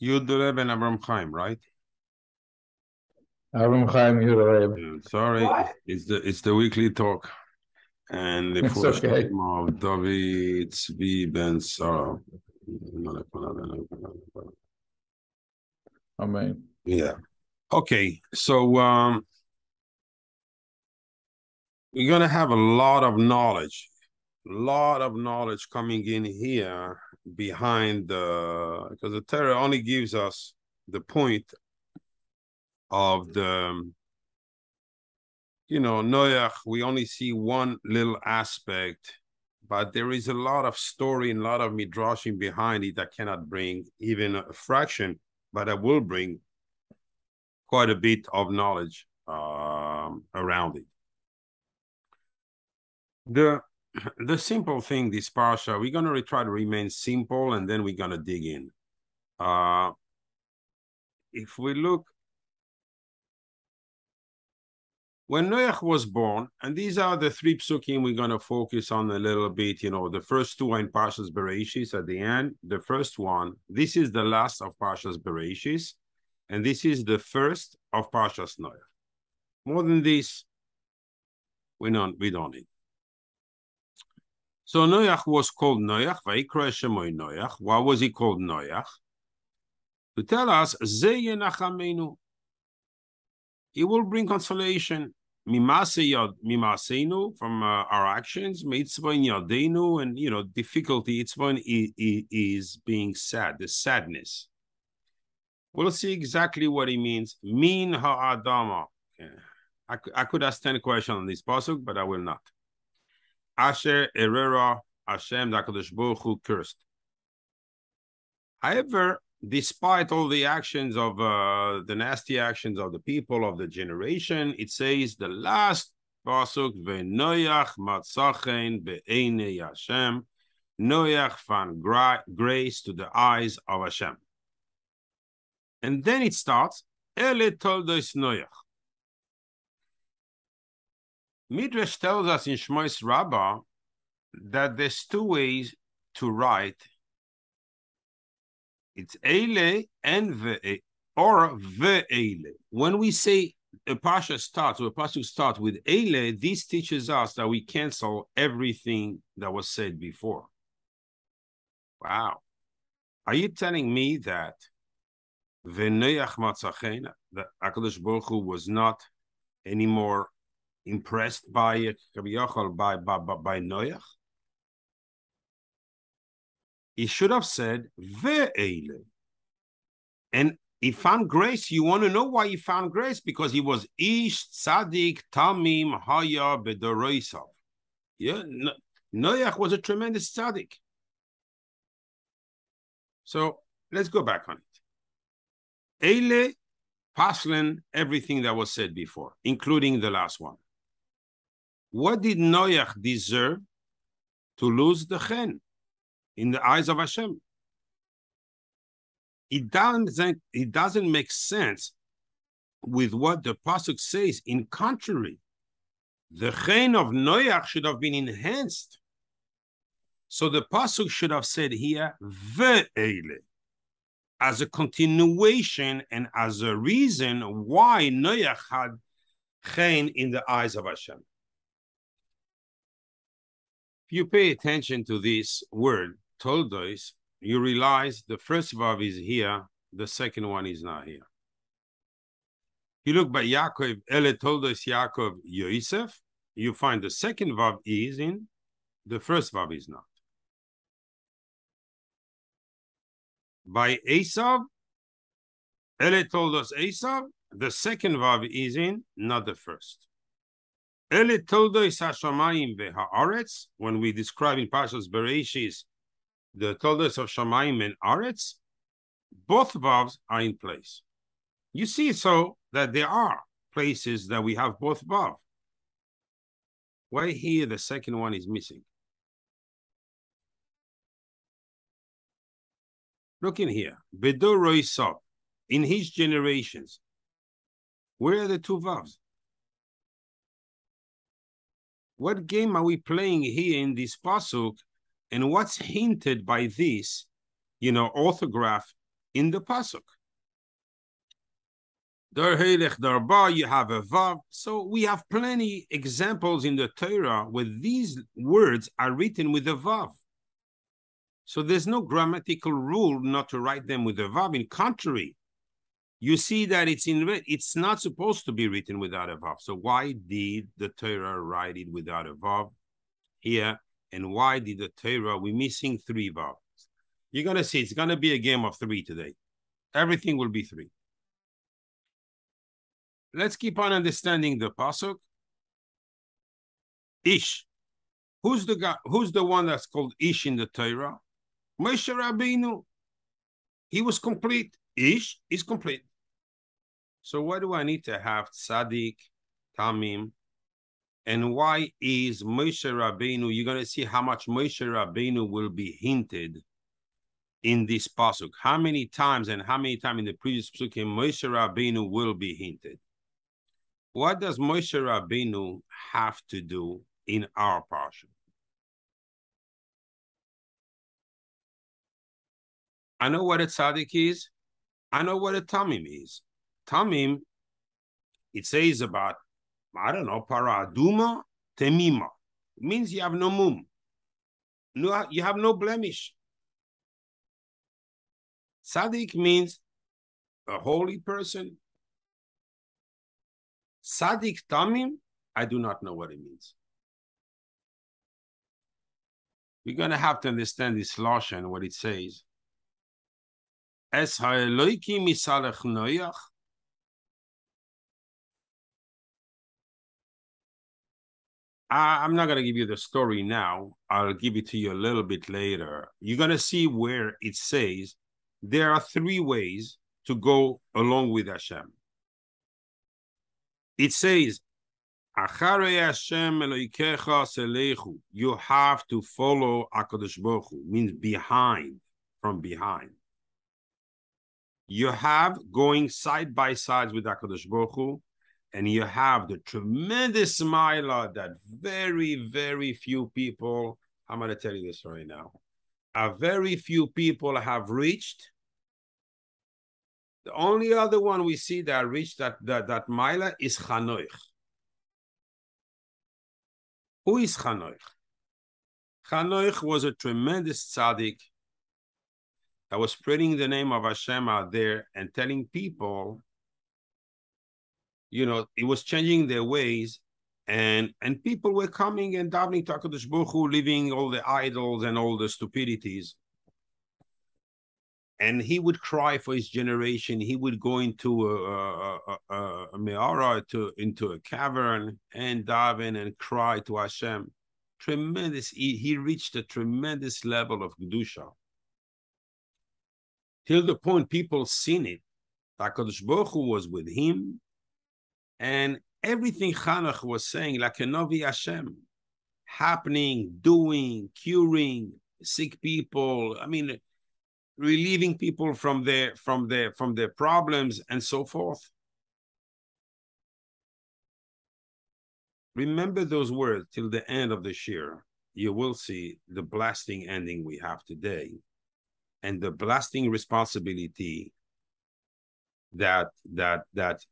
Yud and Abram Chaim, right? Avram Chaim Yudalev. Yeah, sorry, it's the weekly talk, and the It's first okay. name of David Tzvi Ben Sarah. Amen. Yeah. Okay, so we're gonna have a lot of knowledge coming in here behind the, because the Torah only gives us the point of the, Noach. We only see one little aspect, but there is a lot of story and a lot of midrashim behind it that cannot bring even a fraction, but that will bring quite a bit of knowledge around it. The simple thing, this Parasha, we're going to try to remain simple, and then we're going to dig in. If we look, when Noach was born, and these are the three psukim we're going to focus on a little bit. The first two are in Parshas Bereshis at the end. The first one, this is the last of Parshas Bereshis, and this is the first of Parshas Noach. More than this, we don't need. So Noach was called Noach. Vayikra shemoy Noach. Why was he called Noach? To tell us, Ze yenachamenu. He will bring consolation. Mimaseinu, from our actions. Mitzvah yadenu, and difficulty. Itzvah is being sad, the sadness. We'll see exactly what he means. Min ha'adama. I could ask 10 questions on this pasuk, but I will not. Asher erera Hashem, the HaKadosh Baruch Hu cursed. However, despite all the actions of the nasty actions of the people of the generation, it says the last pasuk, V'noyach matzachen be'einei Hashem. Noach found grace to the eyes of Hashem. And then it starts, Ele toldos Noach. Midrash tells us in Shmois Rabbah that there's two ways to write. It's Eile and Ve'ele, or Ve'ele. When we say a Parasha starts, or a Pasuk starts with Eile, this teaches us that we cancel everything that was said before. Wow. Are you telling me that V'noyach matzachen, that HaKadosh Baruch Hu was not anymore impressed by Noach? He should have said Ve'ele. And he found grace. You want to know why he found grace? Because he was Ish Tzadik Tamim Haya Bedoroisav. Yeah, Noach was a tremendous tzaddik. So let's go back on it. Eile paslen everything that was said before, including the last one. What did Noach deserve to lose the chen in the eyes of Hashem? It doesn't make sense with what the pasuk says. In contrary, the chen of Noach should have been enhanced. So the pasuk should have said here ve'ele, as a continuation and as a reason why Noach had chen in the eyes of Hashem. If you pay attention to this word, toldos, you realize the first vav is here, the second one is not here. You look by Yaakov, Ele toldos Yaakov Yosef, you find the second vav is in, the first vav is not. By Esav, Ele toldos Esav, the second vav is in, not the first. Ele toldos Hashamayim ve'haaretz, when we describe in Parshas Bereshis the toldos of Shamayim and Aretz, both vavs are in place. You see, so that there are places that we have both vav. Why here the second one is missing? Look in here. Bedor Roisab, in his generations, where are the two vavs? What game are we playing here in this pasuk, and what's hinted by this, orthograph in the pasuk. Dar Helech Darba, you have a Vav. So we have plenty examples in the Torah where these words are written with a Vav. So there's no grammatical rule not to write them with a Vav. In contrary, you see that it's not supposed to be written without a Vav. So why did the Torah write it without a Vav here? And why did the Torah, we're missing 3 Vavs? You're going to see it's going to be a game of 3 today. Everything will be 3. Let's keep on understanding the pasuk. Ish. Who's the guy? Who's the one that's called Ish in the Torah? Moshe Rabbeinu. He was complete. Ish is complete. So why do I need to have tzaddik, tamim? And why is Moshe Rabbeinu? You're going to see how much Moshe Rabbeinu will be hinted in this pasuk. How many times and how many times in the previous pasukim Moshe Rabbeinu will be hinted? What does Moshe Rabbeinu have to do in our Parasha? I know what a tzaddik is. I know what a tamim is. Tamim, it says about, I don't know, paraduma temima. It means you have no mum. No, you have no blemish. Tzaddik means a holy person. Tzaddik tamim, I do not know what it means. We're going to have to understand this lashon, what it says. Es ha'eloiki misalech noyach. I'm not going to give you the story now. I'll give it to you a little bit later. You're going to see where it says there are 3 ways to go along with Hashem. It says, Acharei Hashem Eloikecha Selechu. You have to follow HaKadosh Baruch Hu, means behind, from behind. You have going side by side with HaKadosh Baruch Hu, and you have the tremendous milah that very, very few people, I'm going to tell you this right now, very few people have reached. The only other one we see that reached that milah is Chanoich. Who is Chanoich? Chanoich was a tremendous tzaddik that was spreading the name of Hashem out there and telling people, you know, it was changing their ways, and people were coming and davening to HaKadosh Baruch Hu, leaving all the idols and all the stupidities. And he would cry for his generation. He would go into a me'ara, into a cavern, and daven and cry to Hashem. Tremendous. He reached a tremendous level of Kedusha. Till the point people seen it. HaKadosh Baruch Hu was with him. And everything Chanach was saying, like a Novi Hashem, happening, doing, curing sick people. I mean, relieving people from their problems and so forth. Remember those words till the end of the shir. You will see the blasting ending we have today, and the blasting responsibility that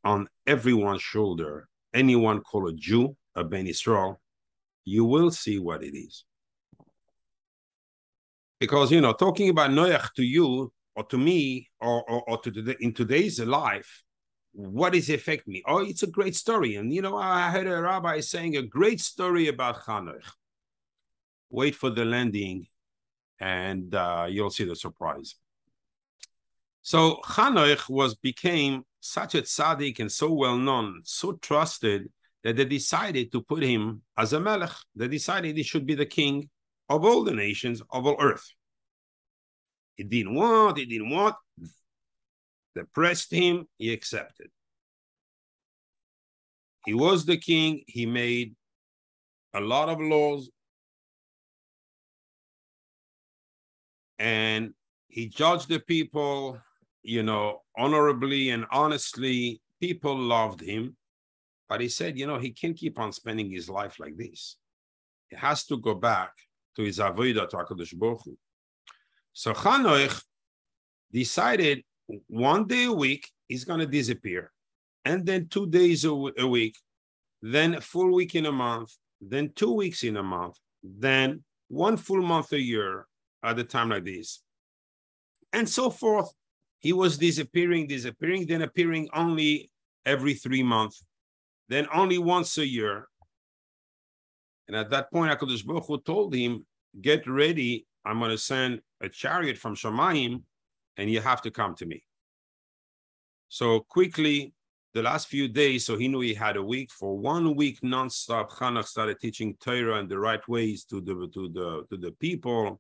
on everyone's shoulder. Anyone called a Jew, a Ben Israel, you will see what it is. Because, you know, talking about Noach to you or to me or to in today's life, what does it affect me? Oh, it's a great story. And, you know, I heard a rabbi saying a great story about Chanoch. Wait for the landing and you'll see the surprise. So Chanoch became such a tzaddik and so well known, so trusted, that they decided to put him as a melech. They decided he should be the king of all the nations of all earth. He didn't want. They pressed him, he accepted. He was the king. He made a lot of laws. And he judged the people, you know, honorably and honestly. People loved him. But he said, you know, he can't keep on spending his life like this. He has to go back to his avodah to HaKadosh Baruch Hu. So Chanoch decided 1 day a week, he's going to disappear. And then 2 days a week, then a full week in a month, then 2 weeks in a month, then 1 full month a year at a time like this. And so forth. He was disappearing, then appearing only every 3 months, then only once a year. And at that point, HaKadosh Baruch Hu told him, get ready, I'm going to send a chariot from Shamayim, and you have to come to me. So quickly, the last few days, so he knew he had a week. For 1 week nonstop, Chanach started teaching Torah and the right ways to the people.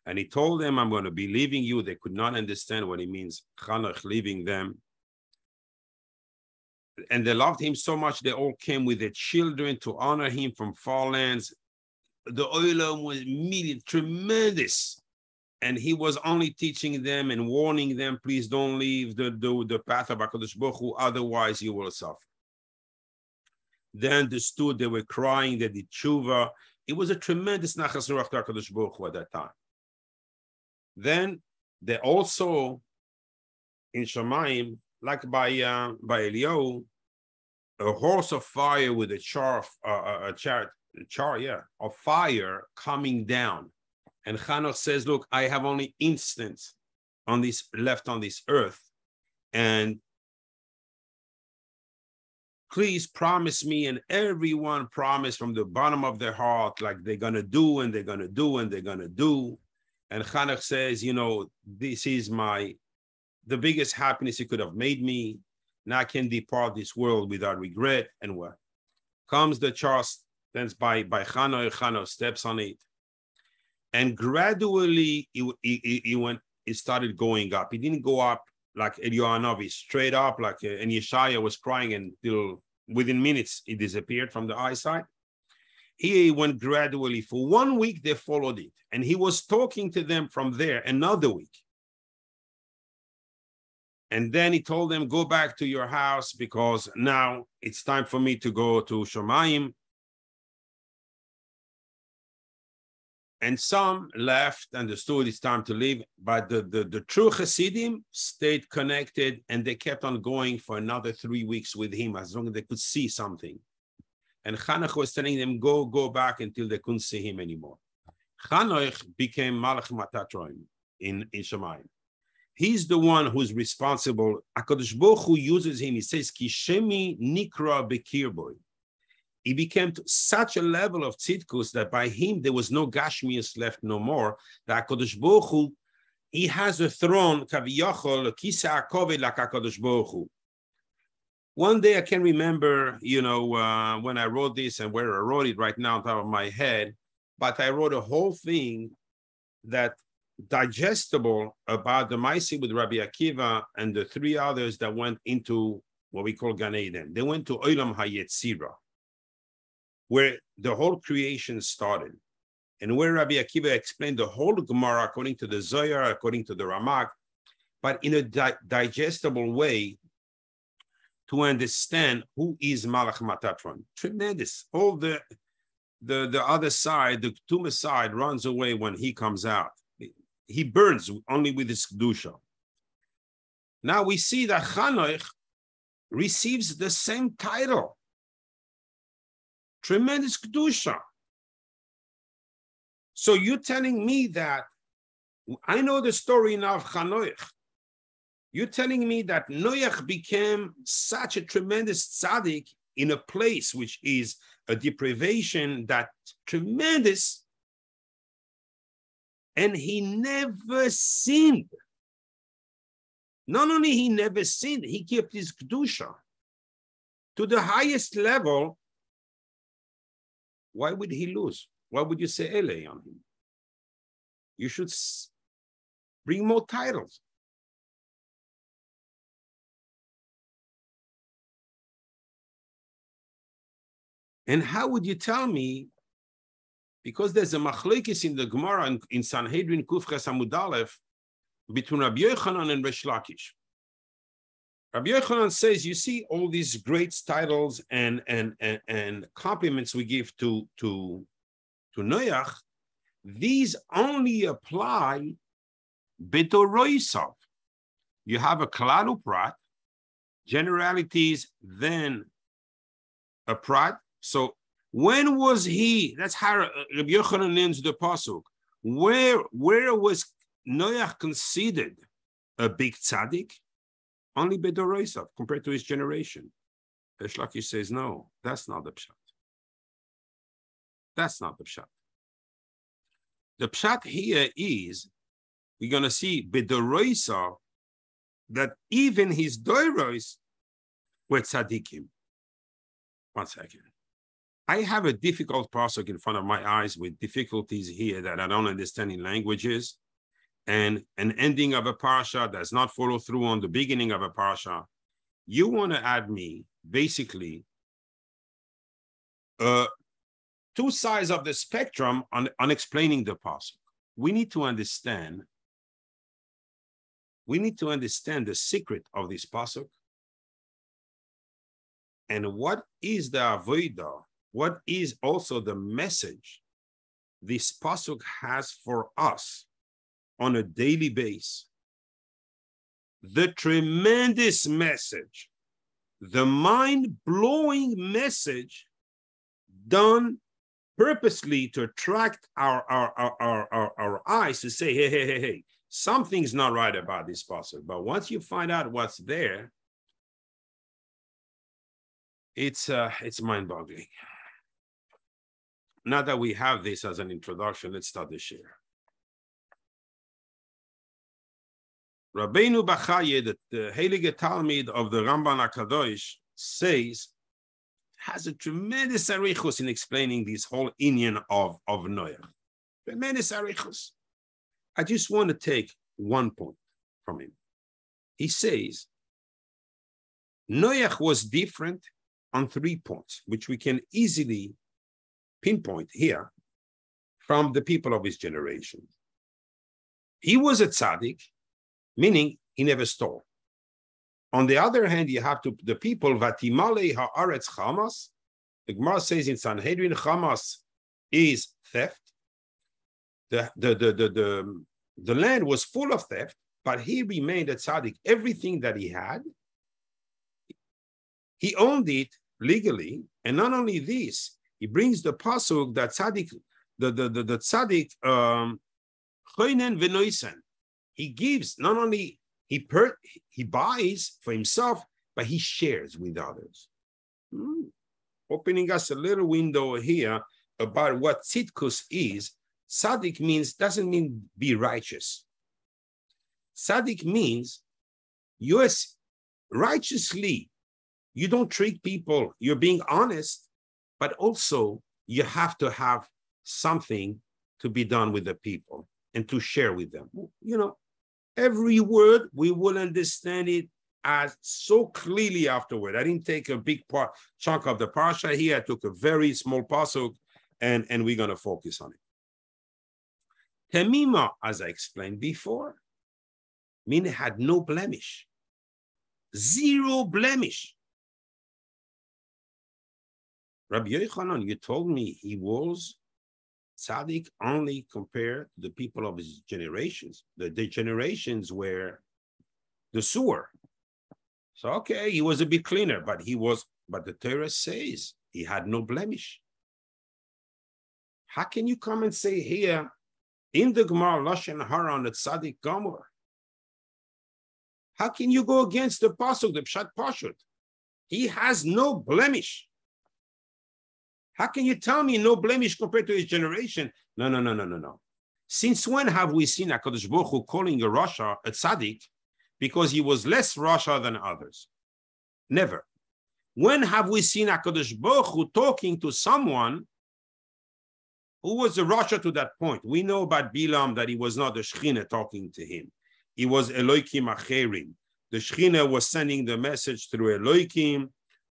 And he told them, I'm going to be leaving you. They could not understand what he means, Chanach leaving them. And they loved him so much, they all came with their children to honor him from far lands. The Olam was immediate, tremendous. And he was only teaching them and warning them, please don't leave the path of HaKadosh Baruch Hu, otherwise you will suffer. They understood, they were crying, they did tshuva. It was a tremendous nachas ruach to HaKadosh Baruch Hu at that time. Then they also, in Shamayim, like by Eliyahu, a horse of fire with a char of fire coming down. And Chanach says, look, I have only instants on this left on this earth. And please promise me. And everyone promised from the bottom of their heart, like they're going to do, and they're going to do, and they're going to do. And Chanach says, you know, this is the biggest happiness he could have made me. Now I can depart this world without regret. And what comes the char, then by Chanach steps on it. And gradually it started going up. It didn't go up like Eliyahu Hanavi, straight up, like and Yeshaya was crying until within minutes it disappeared from the eyesight. He went gradually. For 1 week, they followed it. And he was talking to them from there another week. And then he told them, go back to your house because now it's time for me to go to Shamayim. And some left, understood it's time to leave. But the true Hasidim stayed connected and they kept on going for another 3 weeks with him as long as they could see something. And Chanach was telling them, go back until they couldn't see him anymore. Chanach became Malach Matatron in Shamayim. He's the one who's responsible. HaKadosh Baruch Hu uses him. He says, Kishemi Nikra Bekirboy. He became to such a level of tzidkus that by him there was no Gashmius left no more. That HaKadosh Baruch Hu, he has a throne, Kaviyachol, Kisa HaKoved like HaKadosh Baruch Hu. One day I can remember, you know, when I wrote this and where I wrote it right now on top of my head, but I wrote a whole thing that digestible about the Maisi with Rabbi Akiva and the 3 others that went into what we call Gan Eden. They went to Olam HaYetzira, where the whole creation started, and where Rabbi Akiva explained the whole Gemara according to the Zohar, according to the Ramak, but in a digestible way to understand who is Malach Matatron. Tremendous. All the other side, the Tumah side, runs away when he comes out. He burns only with his Kedusha. Now we see that Chanach receives the same title. Tremendous Kedusha. So you're telling me that, I know the story now of Chanach. You're telling me that Noach became such a tremendous tzaddik in a place which is a deprivation that tremendous, and he never sinned. Not only he never sinned, he kept his Kedusha to the highest level. Why would he lose? Why would you say Ele on him? You should bring more titles. And how would you tell me, because there's a machlokes in the Gemara in Sanhedrin Kufches Amud Aleph between Rabbi Yochanan and Resh Lakish. Rabbi Yochanan says, you see all these great titles and compliments we give to Noach, these only apply b'dorosav. You have a klal uprat, generalities, then a prat. So when was he? That's how Rabbi Yochanan names the pasuk. Where was Noach considered a big tzaddik? Only Bedorosav compared to his generation. Reish Lakish says, no, that's not the pshat. That's not the pshat. The pshat here is, we're going to see Bedorosav, that even his doiros were tzaddikim. One second. I have a difficult pasuk in front of my eyes with difficulties here that I don't understand in languages, and an ending of a parasha does not follow through on the beginning of a parasha. You want to add me, basically, two sides of the spectrum on explaining the pasuk. We need to understand the secret of this pasuk, and what is the avodah, what is also the message this pasuk has for us on a daily basis. The tremendous message, the mind-blowing message done purposely to attract our eyes to say, hey, something's not right about this pasuk. But once you find out what's there, it's mind-boggling. Now that we have this as an introduction, let's start the share. Rabbeinu Bachaye, the Heilige Talmid of the Ramban HaKadosh, says, has a tremendous arichus in explaining this whole inyan of Noach. Tremendous arichus. I just want to take one point from him. He says, Noach was different on 3 points, which we can easily pinpoint here from the people of his generation. He was a tzaddik, meaning he never stole. On the other hand, you have the people, Vatimale ha'aretz chamas. The Gemara says in Sanhedrin, chamas is theft. The land was full of theft, but he remained a tzaddik. Everything that he had, he owned it legally. And not only this, he brings the pasuk that tzaddik, the tzaddik, choinen v'noisen. He gives, not only he buys for himself, but he shares with others. Opening us a little window here about what tzidkus is. Tzaddik doesn't mean be righteous. Tzaddik means yes, righteously. You don't treat people, you're being honest, but also you have to have something to be done with the people and to share with them. You know, every word, we will understand it as so clearly afterward. I didn't take a big chunk of the Parasha here. I took a very small pasuk, and we're going to focus on it. Temima, as I explained before, meaning had no blemish. Zero blemish. Rabbi Yochanan, you told me he was tzaddik only compared to the people of his generations. The generations were the sewer. So, okay, he was a bit cleaner, but the Torah says he had no blemish. How can you come and say here in the Gemara, Lashon Hara on the tzaddik Gomer? How can you go against the pasuk, the Pshat Pashut? He has no blemish. How can you tell me no blemish compared to his generation? No. Since when have we seen HaKadosh Baruch Hu calling a Rasha a tzaddik because he was less Rasha than others? Never. When have we seen HaKadosh Baruch Hu talking to someone who was a Rasha to that point? We know about Bilam that he was not the Shechina talking to him. He was Eloikim Acherim. The Shechina was sending the message through Eloikim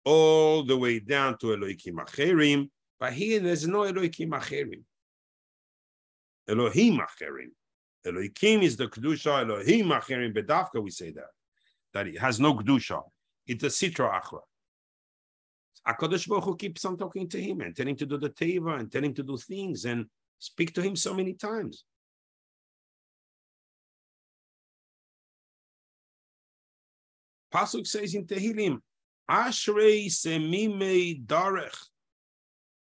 all the way down to Eloikim Acherim, but here there's no Eloikim Acherim. Elohim Acherim. Eloikim is the Kedusha, Elohim Acherim, Bedavka we say that it has no Kedusha. It's a Sitra Achra. HaKadosh Baruch Hu keeps on talking to him and telling him to do the Teva and telling him to do things and speak to him so many times. Pasuk says in Tehillim, Ashrei semimei darech.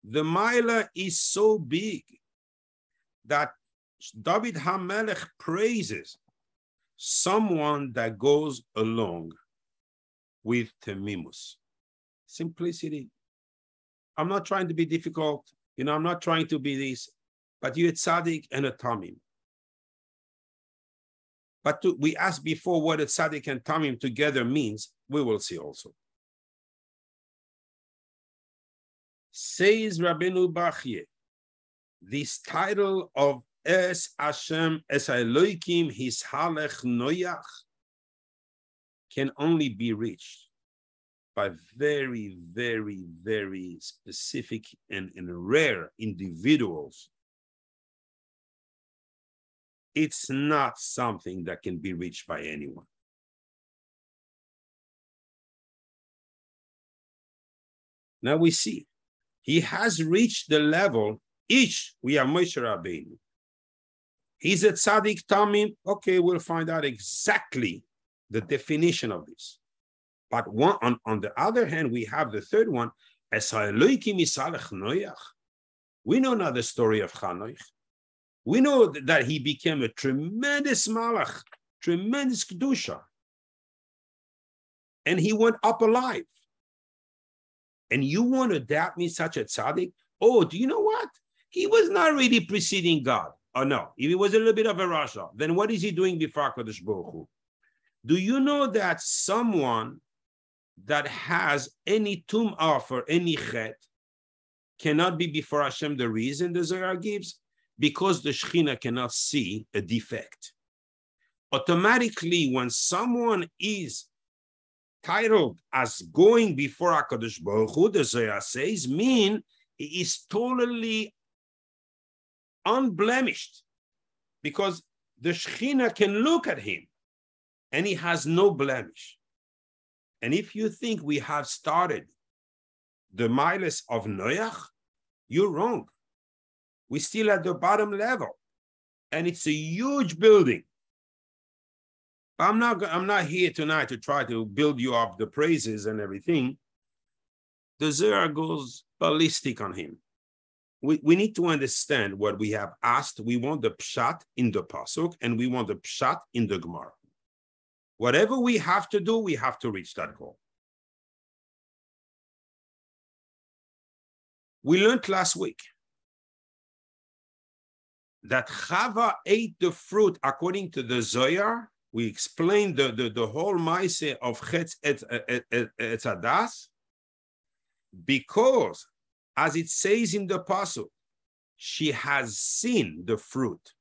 The Mila is so big that David HaMelech praises someone that goes along with temimus, simplicity. I'm not trying to be difficult, I'm not trying to be this, but you're a tzaddik and a tamim. But we asked before what a tzaddik and tamim together means. We will see also. Says Rabbeinu Bachye, this title of Es Hashem, Es Elokim, His Halech Noyach, can only be reached by very, very, very specific and rare individuals. It's not something that can be reached by anyone. Now we see, he has reached the level, we are Moshe Rabbeinu. He's a tzaddik tamim. Okay, we'll find out exactly the definition of this. But on the other hand, we have the third one, Es Elokim Yisalech Noach. We know now the story of Chanoich. We know that he became a tremendous malach, tremendous kedusha. And he went up alive. And you want to doubt me, such a tzaddik? Oh, do you know what? He was not really preceding God. Oh, no. If he was a little bit of a rasha, then what is he doing before HaKadosh Baruch Hu? Do you know that someone that has any tum'ah for any chet cannot be before Hashem? The reason the Zohar gives? Because the Shekhinah cannot see a defect. Automatically, when someone is titled as going before HaKadosh Baruch Hu, the Zohar says, mean he is totally unblemished, because the Shekhinah can look at him and he has no blemish. And if you think we have started the miles of Noach, you're wrong. We're still at the bottom level, and it's a huge building. I'm not here tonight to try to build you up the praises and everything. The Zohar goes ballistic on him. We need to understand what we have asked. We want the pshat in the pasuk, and we want the pshat in the Gemara. Whatever we have to do, we have to reach that goal. We learned last week that Chava ate the fruit according to the Zohar. We explained the whole Maaseh of Chetz Etz Hadas, because, as it says in the pasuk, she has seen the fruit,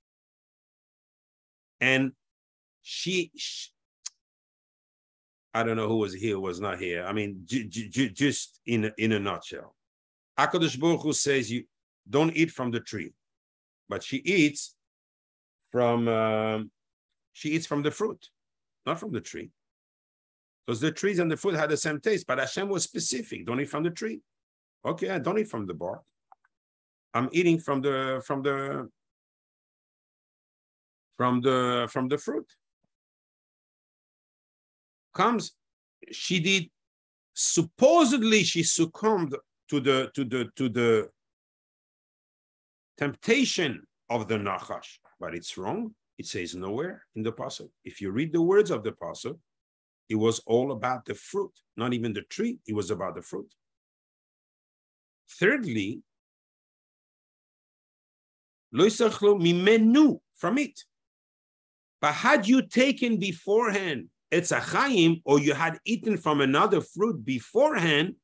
and I don't know who was here, who was not here. I mean, just in a nutshell, HaKadosh Baruch Hu says you don't eat from the tree, but she eats from the fruit, not from the tree, because the trees and the fruit had the same taste. But Hashem was specific: don't eat from the tree. Okay, I don't eat from the bark. I'm eating from the fruit. Supposedly she succumbed to the temptation of the Nachash, but it's wrong. It says nowhere in the pasuk. If you read the words of the pasuk, it was all about the fruit, not even the tree. It was about the fruit. Thirdly, lo yisachlu mimenu, from it. But had you taken beforehand Etz HaChaim, or you had eaten from another fruit beforehand,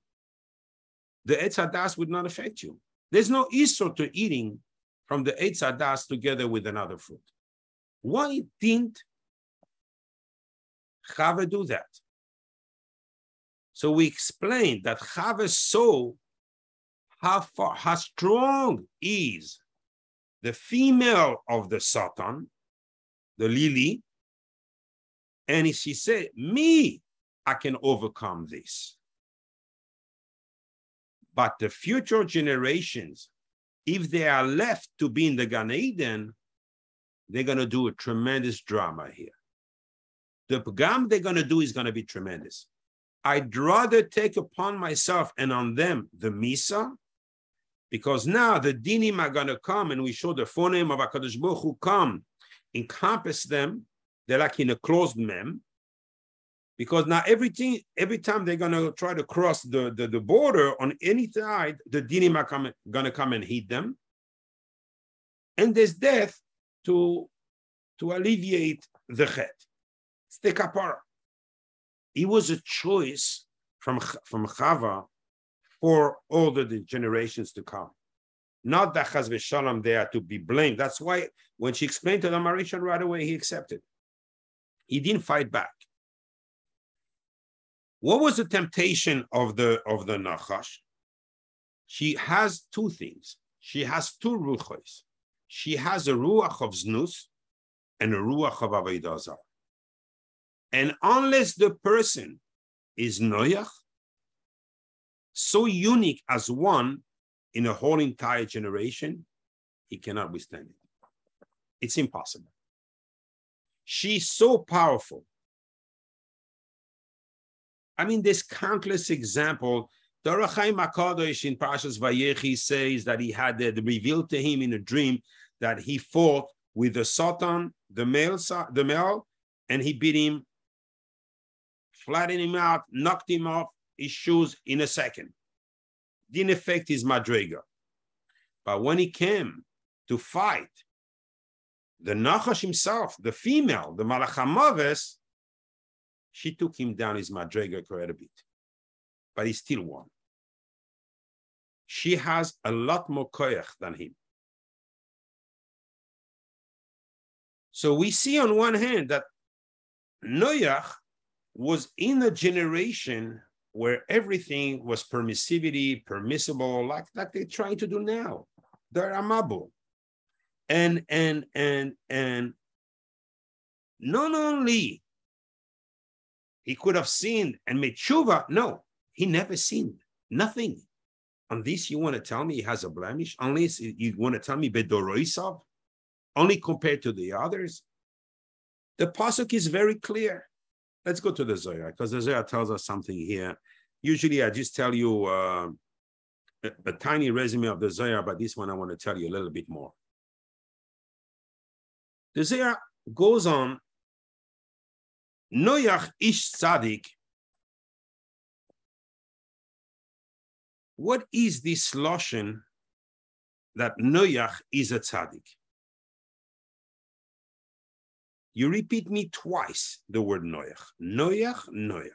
the Etz Hadas would not affect you. There's no issur to eating from the Etz Hadas together with another fruit. Why didn't Chava do that? So we explained that Chava saw how strong is the female of the Satan, the lily, and she said, I can overcome this. But the future generations, if they are left to be in the Gan Eden, they're going to do a tremendous drama here. the pagam they're going to do is going to be tremendous. I'd rather take upon myself and on them the misa, because now the dinim are going to come, and we show the phoneme of HaKadosh Baruch Hu come, encompass them. They're like in a closed mem, because now every time they're going to try to cross the border on any side, the dinim are going to come and hit them. And there's death to alleviate the chet. It's the kapara. It was a choice from Chava for all the generations to come. Not that Chaz v'Shalom they are to be blamed. That's why when she explained to the Marishan right away, he accepted. He didn't fight back. What was the temptation of the Nachash? She has two things. She has two ruchos. She has a ruach of znus and a ruach of avodah zarah. And unless the person is noyach, so unique as one in a whole entire generation, he cannot withstand it. It's impossible. She's so powerful. I mean, there's countless examples. The Rachaim HaKadosh in Parashas Vayechi says that he had revealed to him in a dream that he fought with the Satan, the male, and he beat him, flattened him out, knocked him off his shoes in a second. Didn't affect his madrega. But when he came to fight, the Nachash himself, the female, the Malach HaMaves, she took him down his madrega quite a bit. But he still won. She has a lot more koyach than him. So we see on one hand that Noach was in a generation where everything was permissivity, permissible, like they're trying to do now. They're amabo. And not only he could have sinned and made tshuva, no, he never sinned, nothing. On this, you want to tell me he has a blemish? Unless you want to tell me bedoroisav, only compared to the others? The pasuk is very clear. Let's go to the Zohar, because the Zohar tells us something here. Usually I just tell you a tiny resume of the Zohar, but this one I want to tell you a little bit more. The Zohar goes on, Noach ish tzaddik. What is this lashon that Noach is a tzaddik? You repeat me twice the word Noach. Noach, Noach.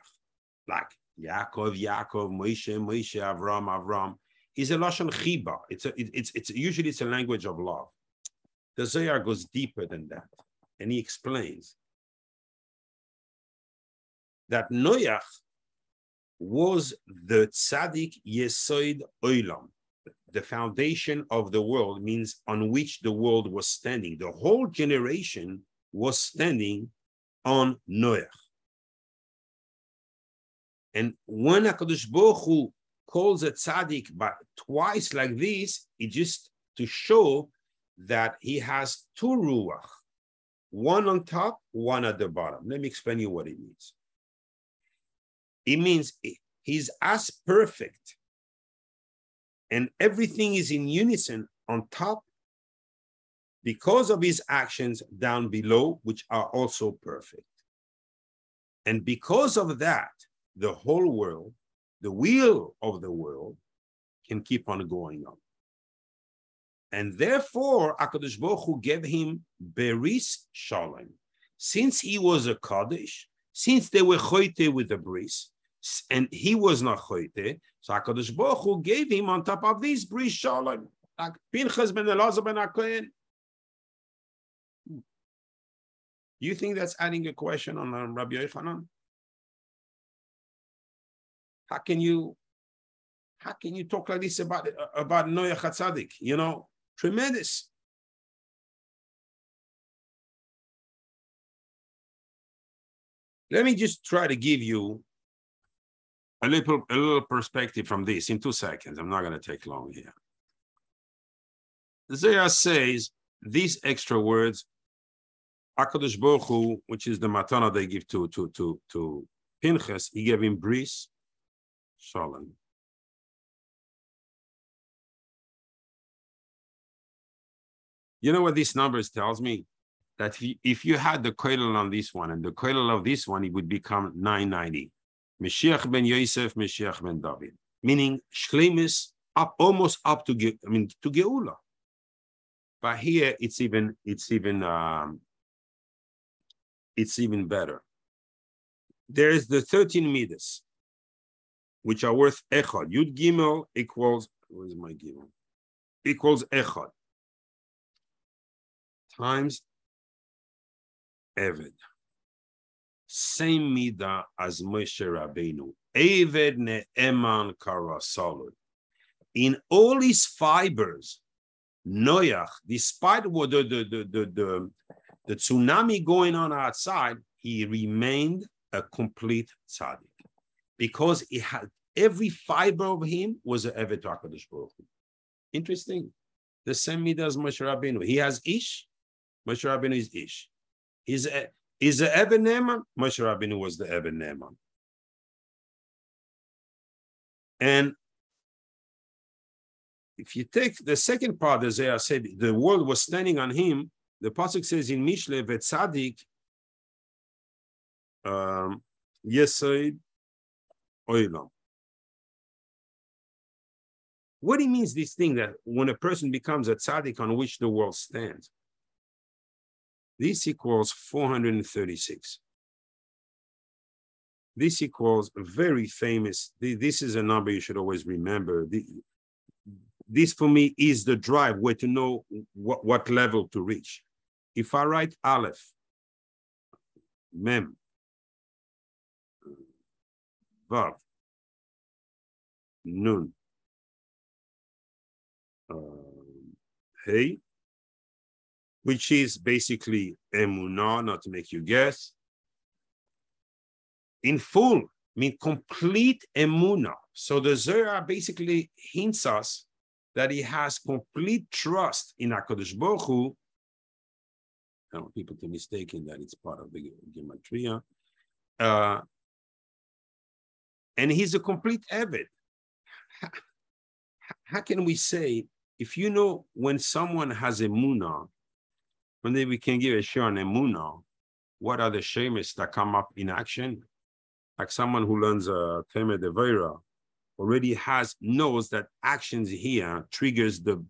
Like Yaakov, Yaakov, Moshe, Moshe, Avram, Avram. Is a lashon chiba. It's usually a language of love. The Zohar goes deeper than that, and he explains that Noach was the tzaddik yesod olam. The foundation of the world means on which the world was standing. The whole generation was standing on Noach. And when HaKadosh Baruch Hu calls a tzaddik but twice like this, it just to show that he has two ruach, one on top, one at the bottom. Let me explain you what it means. It means he's as perfect and everything is in unison on top because of his actions down below, which are also perfect. And because of that, the whole world, the wheel of the world, can keep on going on. And therefore, HaKadosh Baruch Hu gave him Beris Shalom. Since he was a Kaddish, since they were choite with the bris, and he was not choite, so HaKadosh Baruch Hu gave him on top of this Bris Shalom, like Pinchas ben Elazar ben HaKohen. Do you think that's adding a question on Rabbi Yochanan? How can you talk like this about Noach HaTzadik? You know, tremendous. Let me just try to give you a little perspective from this in 2 seconds. I'm not going to take long here. The Zohar says these extra words HaKadosh Baruch Hu, which is the matana they give to Pinchas, he gave him bris, shalom. You know what this numbers tells me? That if you had the koilel on this one and the koilel of this one, it would become 990. Mashiach ben Yosef, Mashiach ben David. Meaning shleimus up almost up to to Geula. But here it's even better. There is the 13 midas, which are worth echad. Yud Gimel equals, where's my Gimel? Equals echad times Eved. Same midah as Moshe Rabbeinu. Eved ne'eman karasalud. In all his fibers, Noach, despite what the tsunami going on outside, he remained a complete tzaddik because he had every fiber of him was an Eved to HaKadosh Baruch Hu. Interesting. The same midah as Moshe Rabbeinu. He has Ish. Moshe Rabbeinu is Ish. Is a Eben Ne'eman? Moshe Rabbeinu was the Eben Ne'eman. And if you take the second part, as I said, the world was standing on him. The pasuk says in Mishle, "V'tzadik yesod oilam." What it means, this thing that when a person becomes a tzaddik on which the world stands, this equals 436. This equals a very famous, this is a number you should always remember. This for me is the drive where to know what level to reach. If I write Aleph, Mem, Vav, Nun, Hey, which is basically emunah, not to make you guess. In full, mean complete emunah. So the Zohar basically hints us that he has complete trust in HaKadosh Baruch Hu. I don't want people to mistake that it's part of the Gematria. And he's a complete Eved. How can we say, if you know when someone has emunah, when we can give a share on emunah, what are the shemes that come up in action? Like someone who learns a Temed Devaira already knows that actions here triggers the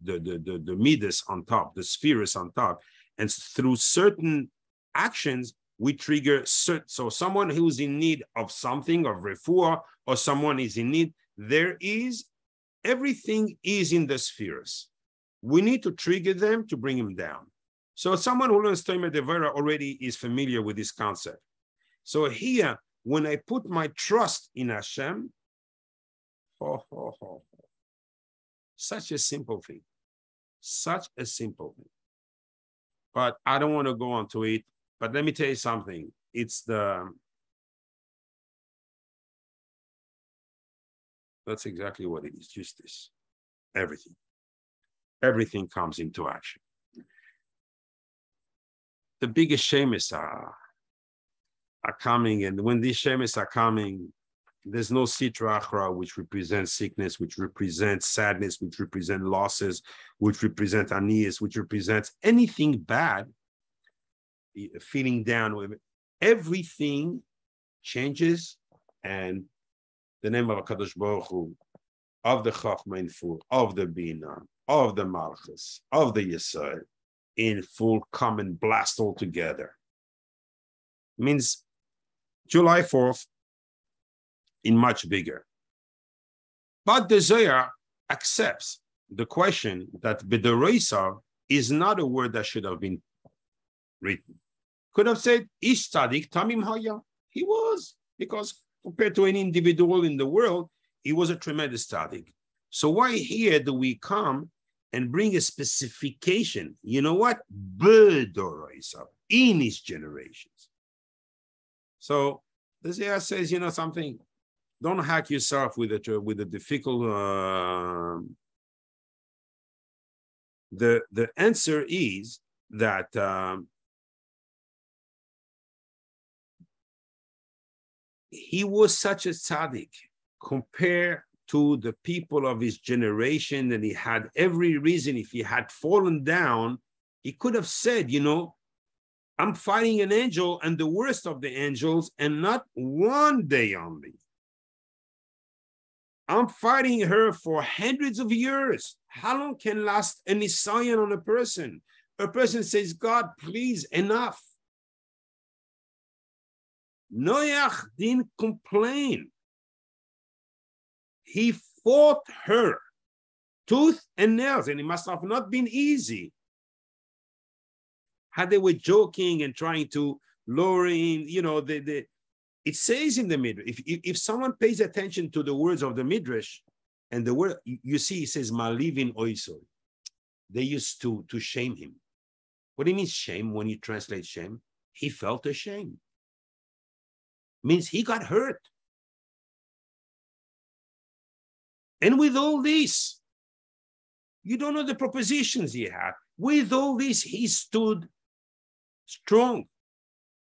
midas on top, the spheres on top. And through certain actions, we trigger so someone who's in need of something, of refuah, or someone is in need, everything is in the spheres. We need to trigger them to bring them down. So someone who learns Temed Devaira already is familiar with this concept. So here, when I put my trust in Hashem, such a simple thing, such a simple thing. But I don't want to go on to it. But let me tell you something. That's exactly what it is, just this. Everything. Everything comes into action. The biggest shemes are coming, and when these shemes are coming, there's no sitra achra, which represents sickness, which represents sadness, which represents losses, which represent aniyas, which represents anything bad, feeling down with it. Everything changes, and the name of HaKadosh Baruch Hu, of the Chachma in full, of the Bina, of the Malchus, of the Yesod, in full come and blast all together. Means July 4th in much bigger. But the Zohar accepts the question that B'dereisa is not a word that should have been written. Could have said, Ish Tzadik Tamim Haya. He was, because compared to any individual in the world, he was a tremendous Tzadik. So why here do we come and bring a specification? You know what? B'dereisa, in his generations. So the Zohar says, you know something, don't hack yourself with a difficult. The answer is that he was such a tzaddik compared to the people of his generation, and he had every reason, if he had fallen down, he could have said, I'm fighting an angel and the worst of the angels, and not one day only. I'm fighting her for hundreds of years. How long can last a nisayon on a person? A person says, God, please, enough. Noach didn't complain. He fought her tooth and nails, and it must have not been easy. How they were joking and trying to lower in, it says in the Midrash, if someone pays attention to the words of the Midrash, and the word, you see, it says, Malivin oisoy. They used to shame him. What do you mean shame when you translate shame? He felt ashamed. Means he got hurt. And with all this, you don't know the propositions he had. With all this, he stood strong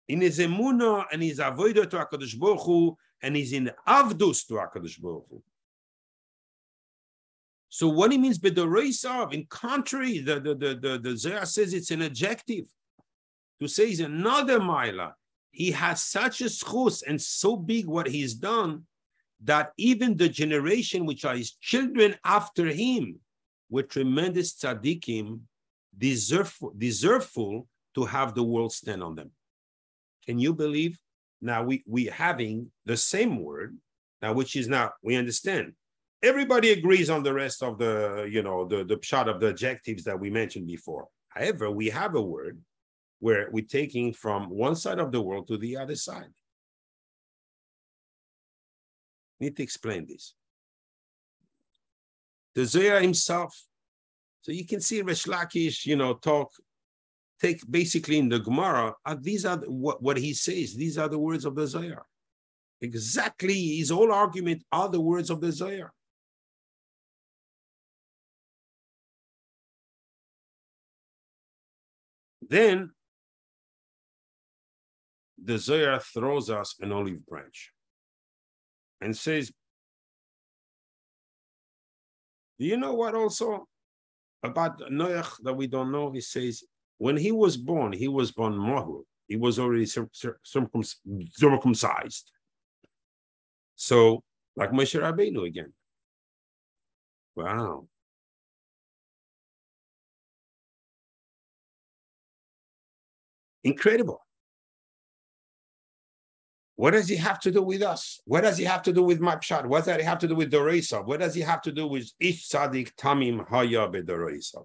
in his emunah and his avodah to HaKadosh Baruch Hu, and he's in avdus to HaKadosh Baruch Hu. So what he means b'doreisav, in contrary, the Zohar says it's an adjective. To say he's another Maila. He has such a schus and so big what he's done that even the generation which are his children after him were tremendous tzaddikim, deserveful to have the world stand on them. Can you believe? Now we having the same word, now which is now, we understand. Everybody agrees on the rest of the pshat of the adjectives that we mentioned before. However, we have a word where we're taking from one side of the world to the other side. Need to explain this. The Zohar himself, so you can see Resh Lakish, take basically in the Gemara, these are what he says, these are the words of the Zohar. Exactly, his whole argument are the words of the Zohar. Then the Zohar throws us an olive branch and says, do you know what also about Noach that we don't know? He says, when he was born mohur. He was already circumcised. So, like Moshe Rabbeinu again. Wow. Incredible. What does he have to do with us? What does he have to do with my pshat? What does he have to do with Doreisav? What does he have to do with each tzaddik tamim haya bedoreisav?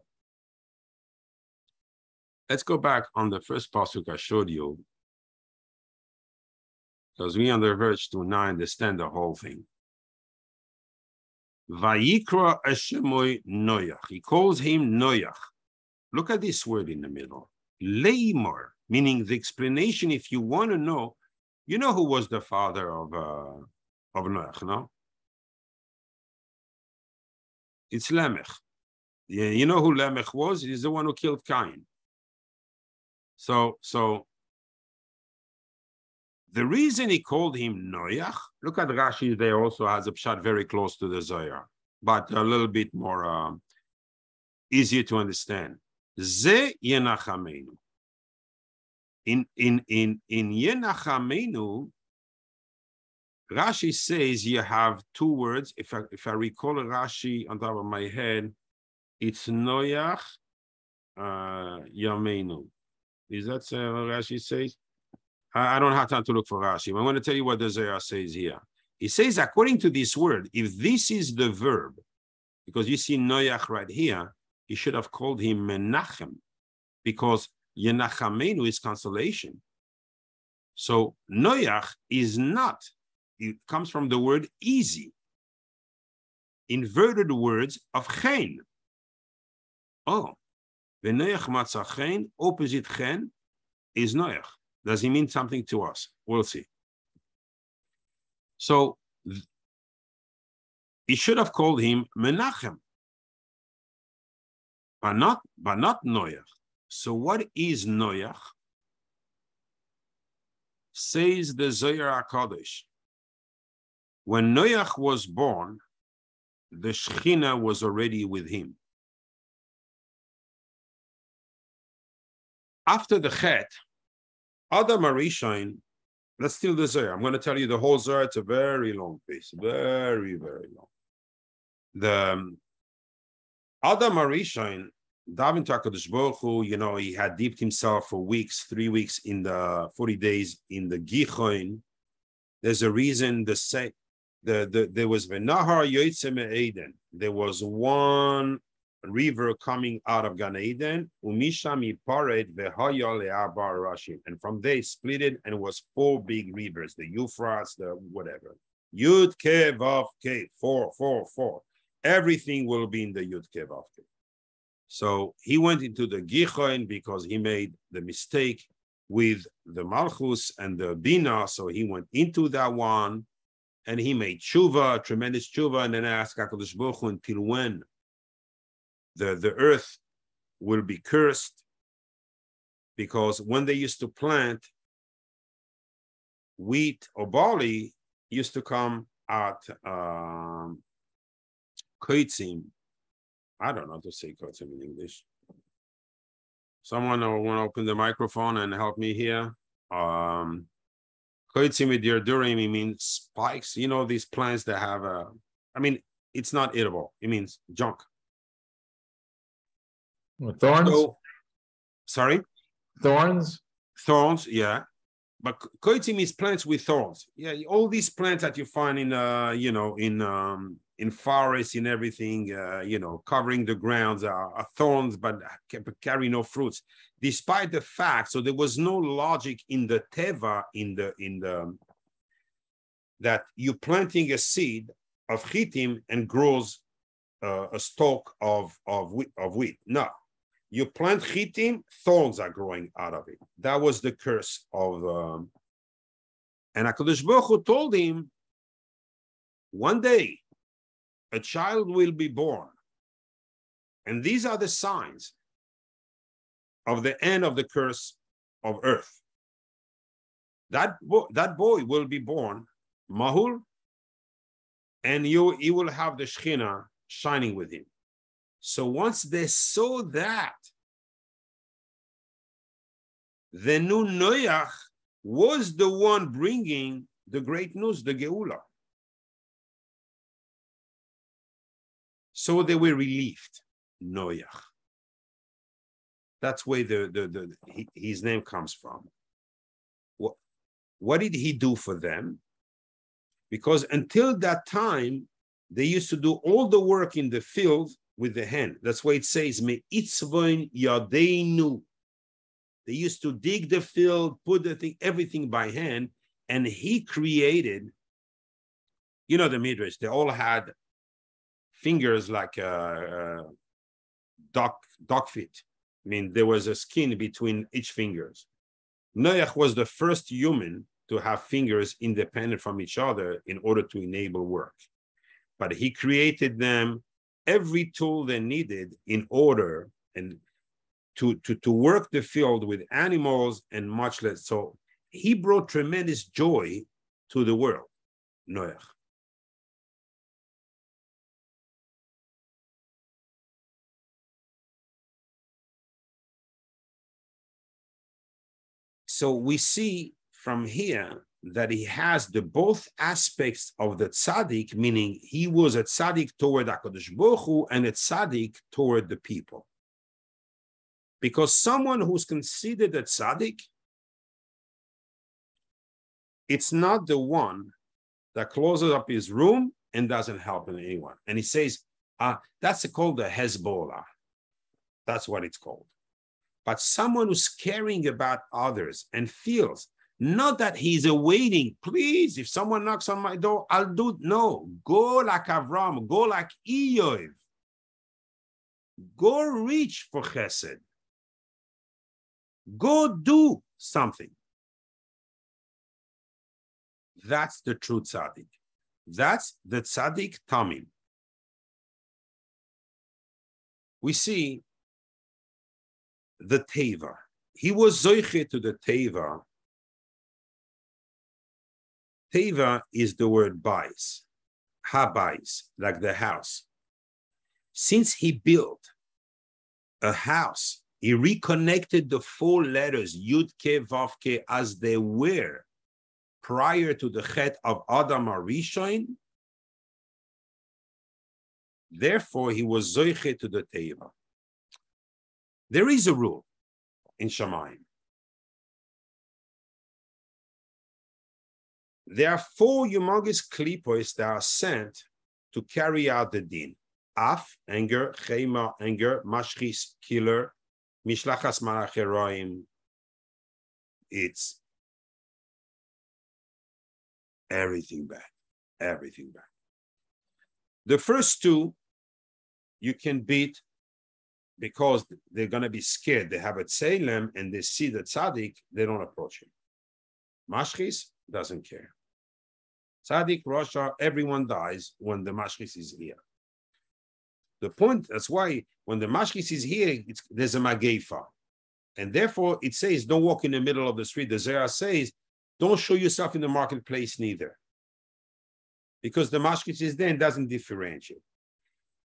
Let's go back on the first pasuk I showed you, because we on the verge to now understand the whole thing. Vayikra Eshemoy Noach. He calls him Noach. Look at this word in the middle. Leimor, meaning the explanation. If you want to know, you know who was the father of Noach, no? It's Lamech. Yeah, you know who Lamech was? He's the one who killed Cain. So the reason he called him Noach, look at Rashi there also has a pshat very close to the Zohar, but a little bit more easier to understand. Ze Yenachamenu. In Yenachamenu, Rashi says you have two words. If I recall Rashi on top of my head, it's Noach Yamenu. Is that what Rashi says? I don't have time to look for Rashi. I'm going to tell you what the Zohar says here. He says, according to this word, if this is the verb, because you see Noach right here, he should have called him Menachem, because Yenachamenu is consolation. So Noach is not, it comes from the word easy. Inverted words of chen. Oh, V'Noach matzah chen, opposite chen is Noach. Does he mean something to us? We'll see. So he should have called him Menachem, but not Noach. So what is Noach? Says the Zohar HaKadosh, When Noach was born, the Shekhinah was already with him. After the Chet, Adam Arishon, that's still the Zohar. I'm going to tell you the whole Zohar. It's a very long piece, very, very long. The Adam Arishon, Davin to HaKadosh Baruch Hu, he had dipped himself for weeks, 3 weeks in the 40 days in the Gichon. There's a reason there was Venahar Yoitze Me'eden. There was one river coming out of Gan Eden, Umisham Iparet Vehaya Le'arba Rashim. And from there, split it, and it was 4 big rivers, the Euphrates, the whatever. Yud Ke Vav Ke, 4. Everything will be in the Yud Ke Vav Ke. So he went into the Gichon because he made the mistake with the Malchus and the Bina. So he went into that one and he made tshuva, tremendous tshuva, and then asked HaKadosh Baruch Hu until when the earth will be cursed, because when they used to plant wheat or barley, used to come at koitzim. I don't know how to say koitzim in English. Someone want to open the microphone and help me here. Koitzim with Yerdurim, it means spikes. These plants that have it's not edible. It means junk. Thorns? Sorry? Thorns? Thorns, yeah. But koitzim is plants with thorns. Yeah, all these plants that you find in forests, in everything, covering the grounds are thorns, but carry no fruits. Despite the fact, so there was no logic in the teva, that you're planting a seed of chitim and grows a stalk of wheat. No, you plant chitim, thorns are growing out of it. That was the curse of. And HaKadosh Baruch Hu told him, one day a child will be born, and these are the signs of the end of the curse of earth. That boy will be born, Mahul, and he will have the Shekhinah shining with him. So once they saw that, the new Noach was the one bringing the great news, the Geula. So they were relieved, Noach. That's where his name comes from. What did he do for them? Because until that time, they used to do all the work in the field with the hand. That's why it says, Me'itzvon yadeinu. They used to dig the field, put everything by hand, and he created, the Midrash, they all had fingers like dog feet. There was a skin between each fingers. Noach was the first human to have fingers independent from each other in order to enable work. But he created them, every tool they needed in order and to work the field with animals and much less. So he brought tremendous joy to the world, Noach. So we see from here that he has the both aspects of the tzaddik, meaning he was a tzaddik toward HaKadosh Baruch Hu and a tzaddik toward the people. Because someone who's considered a tzaddik, it's not the one that closes up his room and doesn't help anyone. And he says, that's called the Hezbollah. That's what it's called. But someone who's caring about others and feels, not that he's awaiting, please, if someone knocks on my door, I'll do it. No, go like Avram, go like Eoy. Go reach for chesed. Go do something. That's the true tzaddik. That's the tzaddik tamim. We see the teva. He was zoiche to the teva Teva is the word bais, habais, like the house. Since he built a house, he reconnected the four letters Yud Ke Vav Ke as they were prior to the Chet of Adam Arishon. Therefore, he was Zoiche to the Teva. There is a rule in Shamayim. There are four humongous klipos that are sent to carry out the din. Af, anger, chema, anger, mashchis, killer, mishlachas malacheroim. It's everything bad, everything bad. The first two you can beat because they're going to be scared. They have a tzelem and they see the tzaddik, they don't approach him. Mashchis doesn't care. Tzaddik, Rasha, everyone dies when the mashchis is here. The point, that's why when the mashchis is here, there's a mageifa. And therefore it says, don't walk in the middle of the street. The Zohar says, don't show yourself in the marketplace neither. Because the mashchis is there and doesn't differentiate.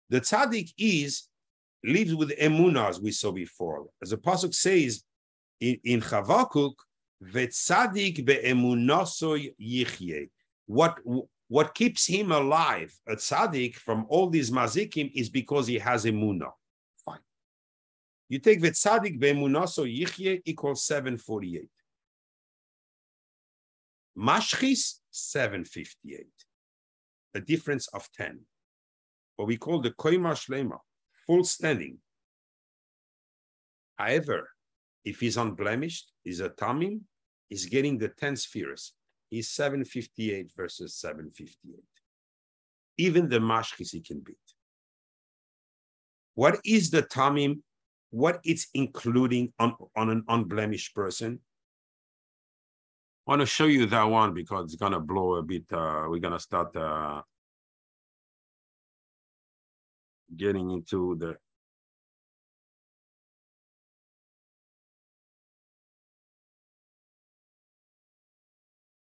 The tzaddik lives with emunah, as we saw before. As the pasuk says in Chavakuk, v'tzadik be'emunaso yichyeh. What keeps him alive, a tzaddik, from all these mazikim is because he has emunah. Fine. You take v'tzadik be'emunaso yichyeh equals 748. Mashchis, 758. A difference of 10. What we call the koima shlema, full standing. However, if he's unblemished, he's a tamim, he's getting the 10 spheres. He's 758 versus 758. Even the mashchis he can beat. What is the tamim? What it's including on an unblemished person? I want to show you that one because it's going to blow a bit. We're going to start getting into the...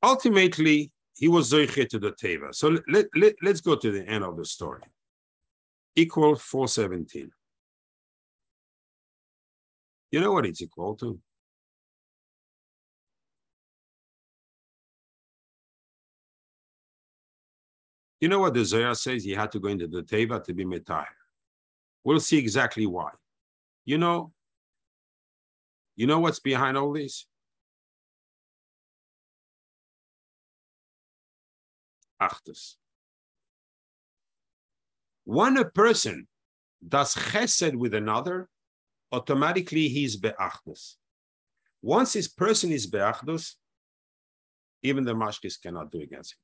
Ultimately, he was zoiche to the teva. So let's go to the end of the story. Equal 417. You know what it's equal to? You know what the Zohar says? He had to go into the teva to be metahir. We'll see exactly why. You know what's behind all this? Achdus. When a person does chesed with another, automatically he's be'achdus. Once this person is be'achdus, even the mashkis cannot do against him.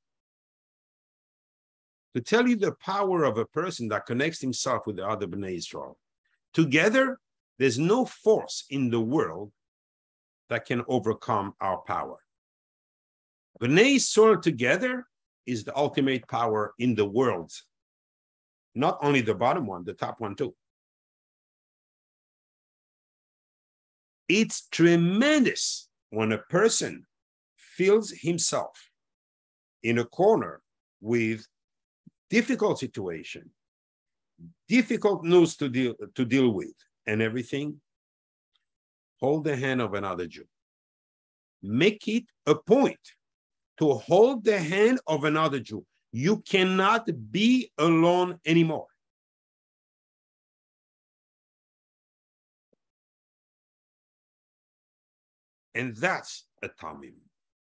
To tell you the power of a person that connects himself with the other Bnei Israel. Together, there's no force in the world that can overcome our power. Bnei Israel together is the ultimate power in the world. Not only the bottom one, the top one too. It's tremendous when a person feels himself in a corner with difficult situation, difficult news to deal with, and everything. Hold the hand of another Jew. Make it a point to hold the hand of another Jew. You cannot be alone anymore. And that's a tamim.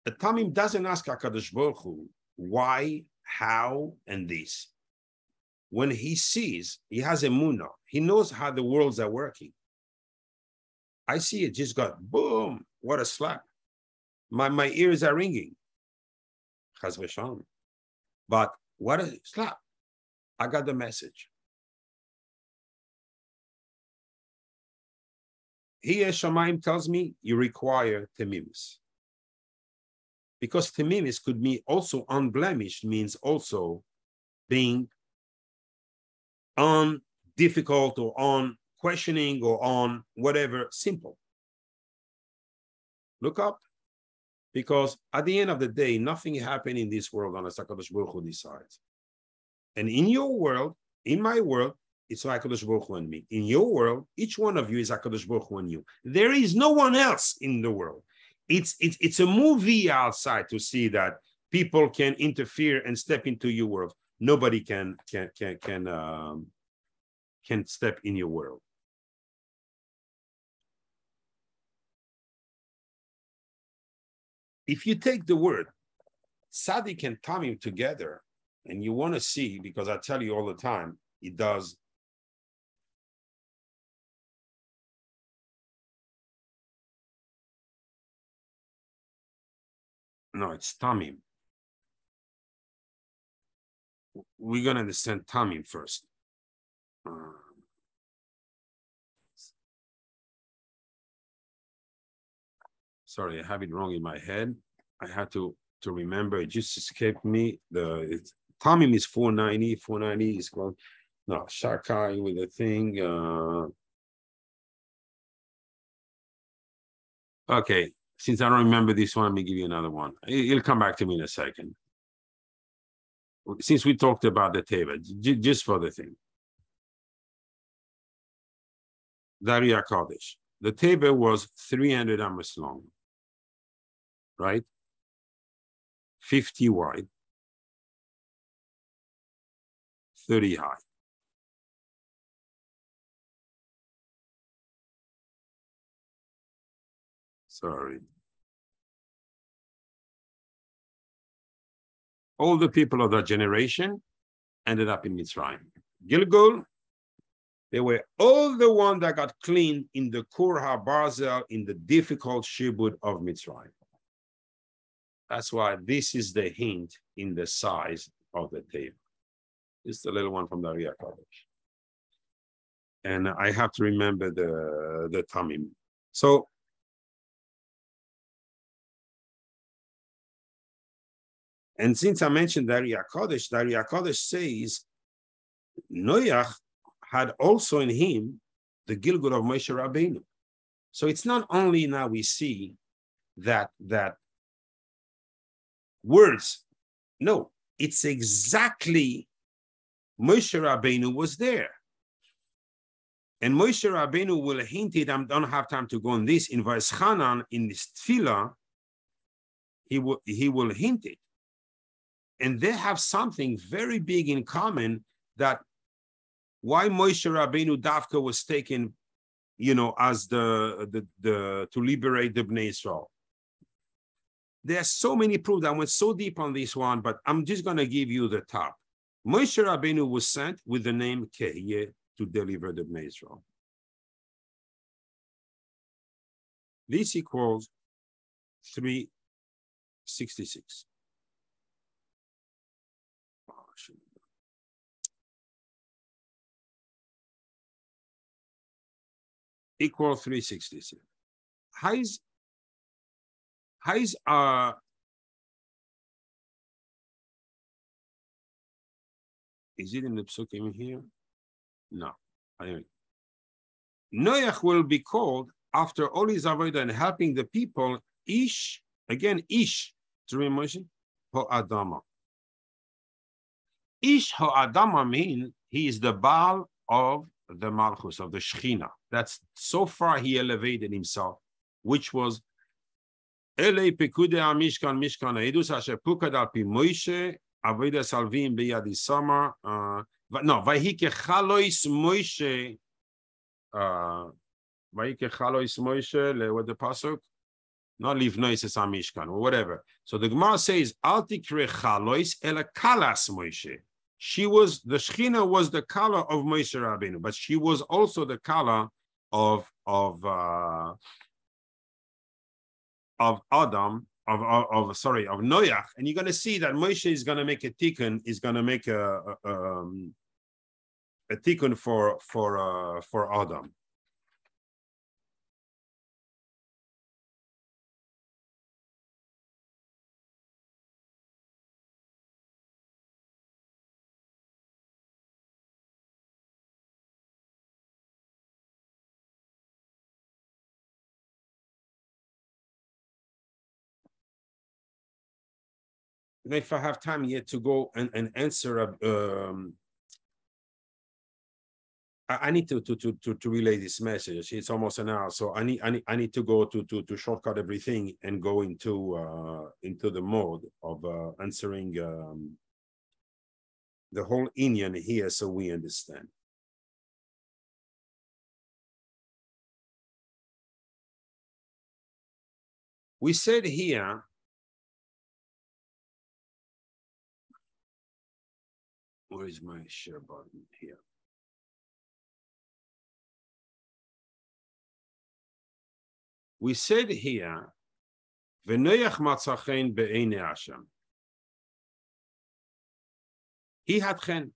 A tamim doesn't ask HaKadosh Baruch Hu why, how, and this. When he sees, he has emunah. He knows how the worlds are working. I see it just got boom. What a slap. My ears are ringing. Chas v'shalom. But what a slap. I got the message. Here, Shamayim tells me you require temimis. Because temimis could be also unblemished, means also being on difficult or on questioning or on whatever, simple. Look up. Because at the end of the day, nothing happened in this world unless HaKadosh Baruch Hu decides. And in your world, in my world, it's HaKadosh Baruch Hu and me. In your world, each one of you is HaKadosh Baruch Hu and you. There is no one else in the world. It's a movie outside to see that people can interfere and step into your world. Nobody can step in your world. If you take the word Tzaddik and Tamim together, and you want to see, because I tell you all the time, it does. No, it's Tamim. We're going to understand Tamim first. Sorry, I have it wrong in my head. I had to remember. It just escaped me. Tamim is 490. 490 is called, no, Shakai with the thing. Okay, since I don't remember this one, let me give you another one. It'll come back to me in a second. Since we talked about the table, just for the thing. Daria Kodesh. The table was 300 amos long, right? 50 wide, 30 high. Sorry. All the people of that generation ended up in Mitzrayim. Gilgul, they were all the ones that got cleaned in the Kur HaBarzel, in the difficult Shibud of Mitzrayim. That's why this is the hint in the size of the table. It's the little one from the Ria Kodesh. And I have to remember the Tamim. So, and since I mentioned Daria Kodesh says, Noach had also in him the Gilgul of Moshe Rabbeinu. So it's not only now we see that words, no, it's exactly Moshe Rabbeinu was there. And Moshe Rabbeinu will hint it, I don't have time to go on this, in Vaischanan, in this tefillah, he will hint it. And they have something very big in common, that why Moshe Rabbeinu Davka was taken, as to liberate the Bnei Israel. There are so many proofs. I went so deep on this one, but I'm just going to give you the top. Moshe Rabbeinu was sent with the name Kehye to deliver the Bnei Israel. This equals 366. Equal 366. Is it in the psukim here? No. Noach will be called, after all his avodah and helping the people, Ish, again, Ish, to remember, Ho-Adama. Ish Ho-Adama means he is the Baal of the Malchus, of the Shechina. That's so far he elevated himself, which was Elei Pekude HaMishkan Mishkan Ha'edus Asher Pukad Al Pi Moshe Avodah Salvim B'Yad Isama. No, Vayikechalois Moshe. Vayikechalois Moshe. What the pasuk? Not Livnois Es HaMishkan or whatever. So the Gemara says Al Tikre Chalois Ela Kalas Moshe. The Shechina was the color of Moshe Rabbeinu, but she was also the color of Adam, of Noach. And you're going to see that Moshe is going to make a tikkun, is going to make a tikkun for Adam. if I have time yet to go and answer, I need to relay this message. It's almost an hour, so I need to go to shortcut everything and go into the mode of answering the whole Indian here, so we understand. We said here, where is my share button here? We said here, V'noyach matzachen be'einei Hashem. He had chen.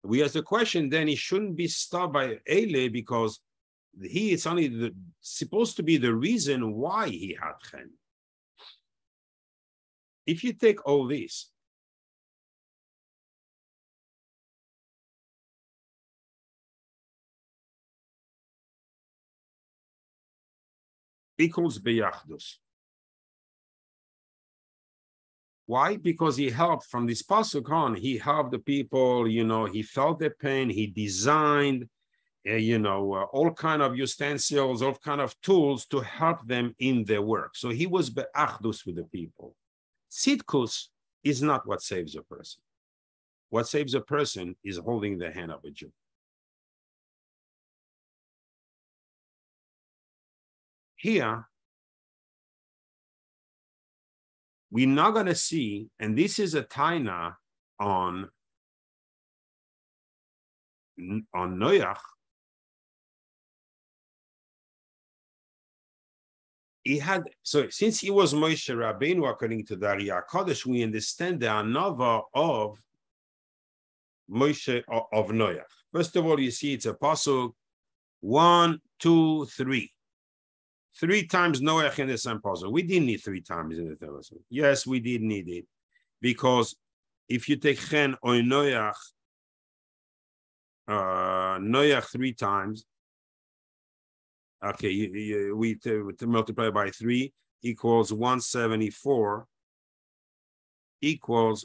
We ask the question, then he shouldn't be stopped by Ele because it's only supposed to be the reason why he had chen. If you take all this, equals beyachdus. Why? Because he helped from this pasuk on. He helped the people. He felt the pain. He designed, all kind of utensils, all kind of tools to help them in their work. So he was be'achdus with the people. Tzidkus is not what saves a person. What saves a person is holding the hand of a Jew. Here, we're not going to see, and this is a taina on Noach. Since he was Moshe Rabbeinu, according to the Ariyah Kodesh, we understand the anava of Moshe of Noach. First of all, you see it's a pasuk 1, 2, 3. 3 times Noach in the same puzzle. We didn't need 3 times in the puzzle. Yes, we did need it. Because if you take Chen or Noach 3 times, okay, we multiply by 3 equals 174 equals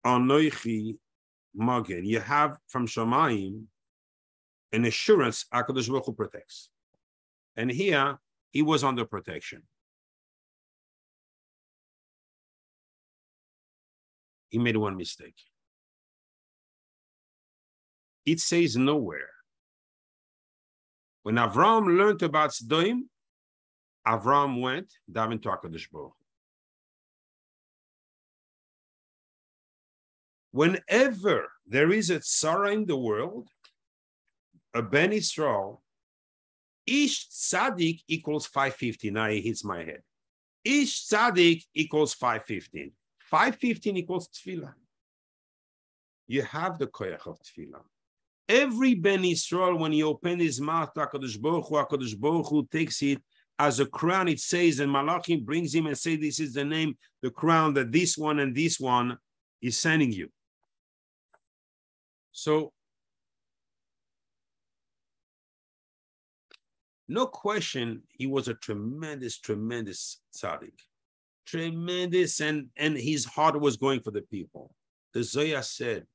Anoichi Magen. You have from Shamayim an assurance HaKadosh Baruch Hu protects. And here, he was under protection. He made one mistake. It says nowhere. When Avram learned about Sodom, Avram went daven to HaKadosh Baruch Hu. Whenever there is a tzara in the world, a Ben Israel, each tzaddik equals 515. Now it hits my head. Each tzaddik equals 515. 515 equals tefillah. You have the koyach of tefillah. Every Ben Yisrael, when he opened his mouth to HaKadosh Baruch Hu takes it as a crown. It says, and Malachim brings him and say, this is the name, the crown that this one and this one is sending you. So, no question, he was a tremendous tzaddik. Tremendous, and his heart was going for the people. The Zohar said,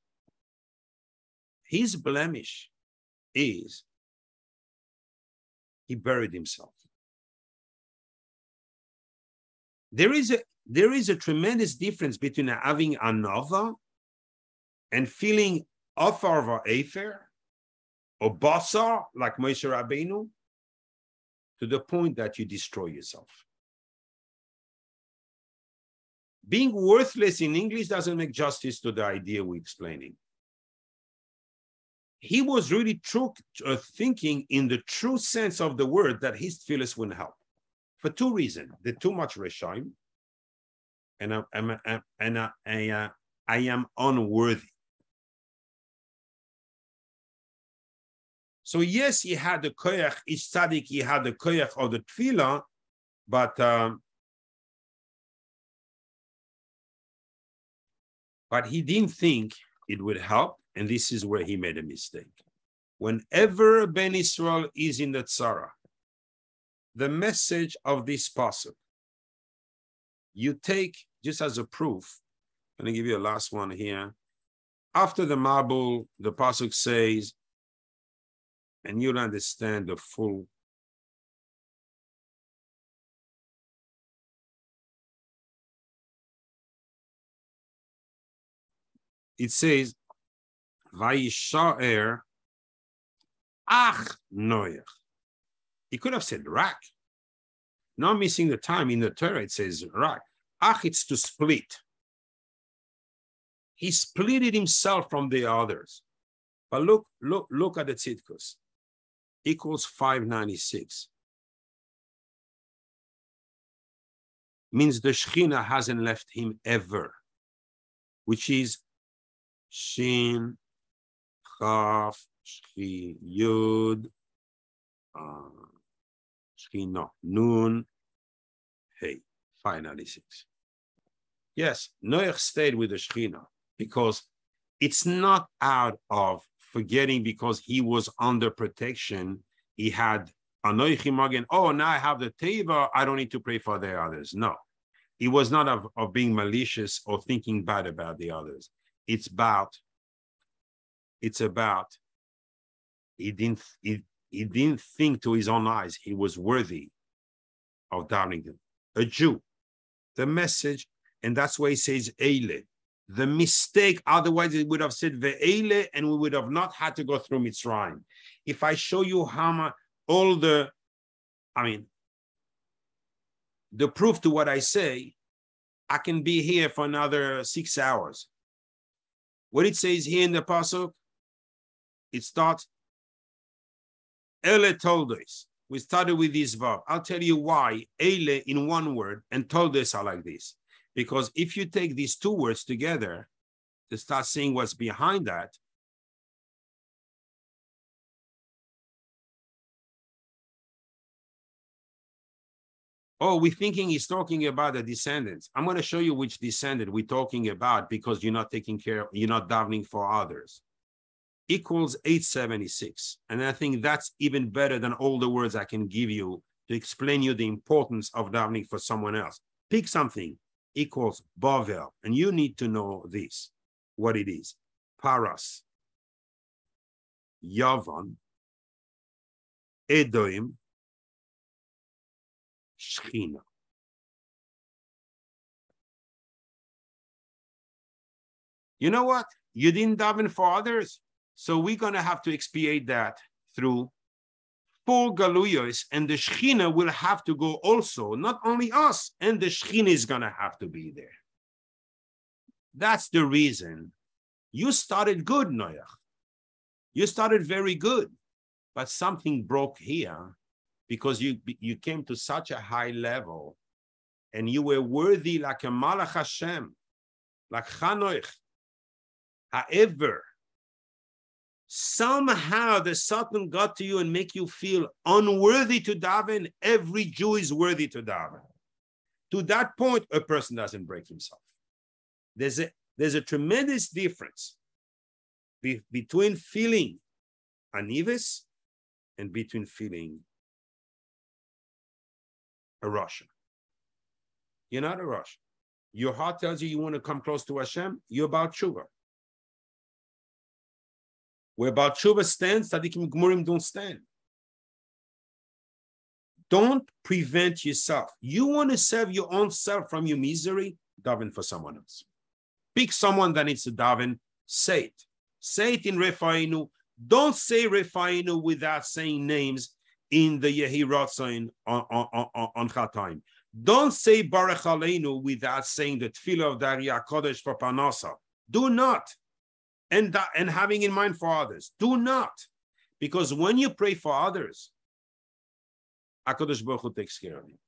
his blemish is he buried himself. There is a tremendous difference between having anova and feeling ofar or afer or basar like Moshe Rabbeinu, to the point that you destroy yourself. Being worthless in English doesn't make justice to the idea we're explaining. He was really thinking in the true sense of the word that his tefillas wouldn't help. For 2 reasons. They're too much reshaim, and I am unworthy. So yes, he had the koyach, each tzaddik, he had the koyach of the tefillah, but he didn't think it would help, and this is where he made a mistake. Whenever Ben Israel is in the tzara, the message of this pasuk, you take just as a proof, I'm going to give you a last one here. After the Mabul, the Pasuk says, and you'll understand the full. It says, Vayishaer Ach Noach. He could have said Rak. Not missing the time. In the Torah, it says Rak. Ach, it's to split. He split it himself from the others. But look at the Tzidkus. Equals 596. Means the Shekhinah hasn't left him ever. Which is Shin, Chaf, Shchi, Yud, Shechina, Nun, Hey, 596. Yes, Noach stayed with the Shekhinah because it's not out of forgetting because he was under protection. He had Anoichi Magen, oh, now I have the Teva, I don't need to pray for the others. No, it was not of being malicious or thinking bad about the others. It's about he didn't think to his own eyes he was worthy of downing them. A Jew, the message, and that's why he says Eile. The mistake, otherwise it would have said Ve'ele, and we would have not had to go through Mitzrayim. If I show you how much the proof to what I say, I can be here for another 6 hours. What it says here in the Pasuk, it starts, Ele Toldos. We started with this verb. I'll tell you why Ele in one word and Toldos are like this. Because if you take these two words together to start seeing what's behind that, oh, we're thinking he's talking about the descendants. I'm going to show you which descendant we're talking about because you're not taking care, you're not davening for others. Equals 876. And I think that's even better than all the words I can give you to explain you the importance of davening for someone else. Pick something. Equals Bavel. And you need to know this, what it is. Paras, Yavan, Edoim, Shechina. You know what? You didn't daven for others, so we're going to have to expiate that through 4 galuyos, and the Shechina will have to go also, not only us, and the Shechina is going to have to be there. That's the reason. You started good, Noach. You started very good, but something broke here because you came to such a high level and you were worthy like a Malach Hashem, like Chanoich. However, somehow the Satan got to you and make you feel unworthy to daven. Every Jew is worthy to daven. To that point, a person doesn't break himself. There's a tremendous difference between feeling anivis and between feeling a Russia. You're not a Russia. Your heart tells you want to come close to Hashem, you're about tshuva. Where Baal Tshuva stands, Tzadikim Gmurim don't stand. Don't prevent yourself. You want to save your own self from your misery, daven for someone else. Pick someone that needs to daven, say it. Say it in Refainu. Don't say Refainu without saying names in the Yehi Ratzon on Chataim. Don't say Baruch Aleinu without saying the Tefillah of the Ari HaKodesh for Parnasa. Do not. And having in mind for others. Do not. Because when you pray for others, HaKadosh Baruch Hu takes care of you.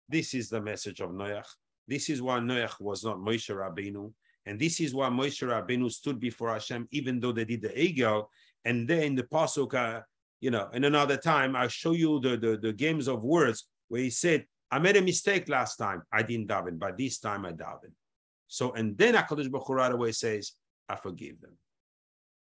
This is the message of Noach. This is why Noach was not Moshe Rabbeinu. And this is why Moshe Rabbeinu stood before Hashem, even though they did the Egel. And then the Pasuk, in another time, I'll show you the games of words where he said, I made a mistake last time. I didn't daven, but this time I daven. So, and then HaKadosh Baruch Hu right away says, I forgive them.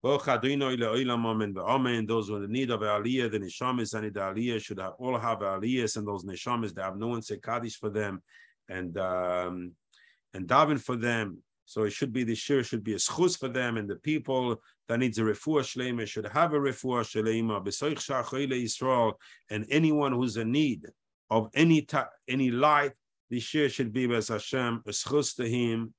Those who are in the need of Aliyah, the Neshamis and the Aliyah should all have Aliyahs, and those Neshamis, they have no one say Kaddish for them. And and daven for them. So it should be, the shir should be a schus for them, and the people that needs a refuah shleima should have a refuah shleima. B'soich sha'achoi leYisrael, and anyone who's in need of any light, the shir should be as Hashem, a schus to him,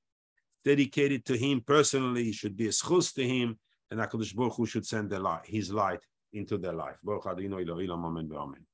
dedicated to him personally. It should be a schus to him, and HaKadosh Baruch Hu should send the light, his light into their life. Baruch Adonai Elohim, amen.